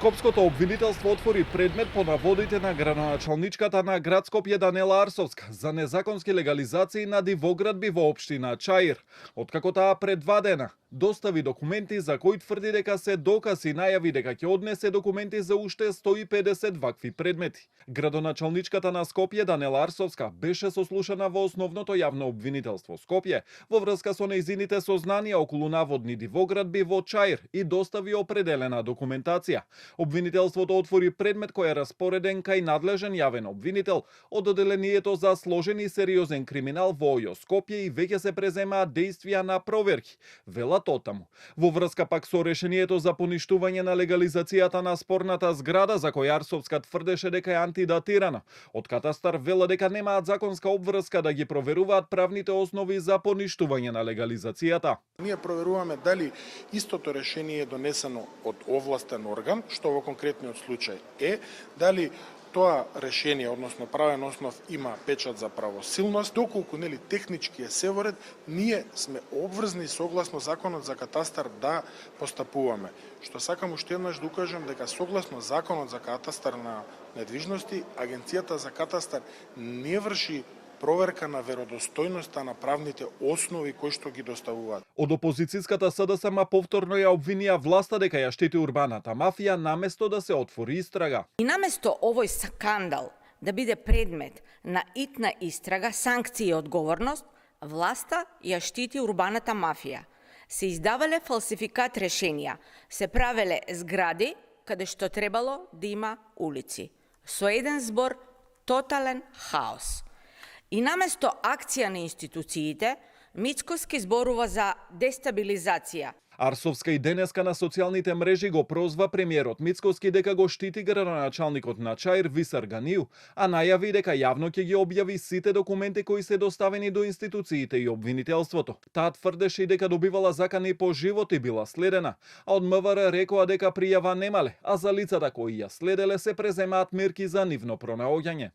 Скопското обвинителство отвори предмет по наводите на градоначалничката на град Скопје Данела Арсовска за незаконски легализации на дивоградби во општина Чаир, откако таа пред 2 дена достави документи за кои тврди дека се доказ и најави дека ќе однесе документи за уште 150 вакви предмети. Градоначалничката на Скопје Данела Арсовска беше сослушана во основното јавно обвинителство Скопје во врска со нејзините сознанија околу наводни дивоградби во Чаир и достави определена документација. Обвинителството отвори предмет кој е распореден кај надлежен јавен обвинител од одделението за сложен и сериозен криминал во ОЈО Скопје и веќе се преземаат действија на проверки, велат оттаму. Во врска пак со решението за поништување на легализацијата на спорната зграда за која Арсовска тврдеше дека е антидатирана, од катастар вела дека немаат законска обврска да ги проверуваат правните основи за поништување на легализацијата. Ние проверуваме дали истото решение е донесено од овластен орган, што во конкретниот случај е, дали тоа решение, односно правен основ, има печат за правосилност, доколку нели технички е се во ред, ние сме обврзни согласно законот за катастар да постапуваме. Што сакам уште еднаш да укажам дека согласно законот за катастар на недвижности, Агенцијата за катастар не врши проверка на веродостојноста на правните основи кои што ги доставуваат. Од опозицијската СДСМ повторно ја обвинија власта дека ја штити урбаната мафија наместо да се отвори истрага. И наместо овој скандал да биде предмет на итна истрага, санкции и одговорност, власта ја штити урбаната мафија. Се издавале фалсификат решенија, се правеле згради каде што требало да има улици. Со еден збор, тотален хаос. И наместо акција на институциите, Мицкоски зборува за дестабилизација. Арсовска и денеска на социјалните мрежи го прозва премиерот Мицкоски дека го штити градоначалникот на Чаир Висар Ганију, а најави дека јавно ќе ги објави сите документи кои се доставени до институциите и обвинителството. Таа тврдеше и дека добивала закани по живот и била следена, а од МВР рекоа дека пријава немале, а за лицата кои ја следеле се преземаат мерки за нивно пронаоѓање.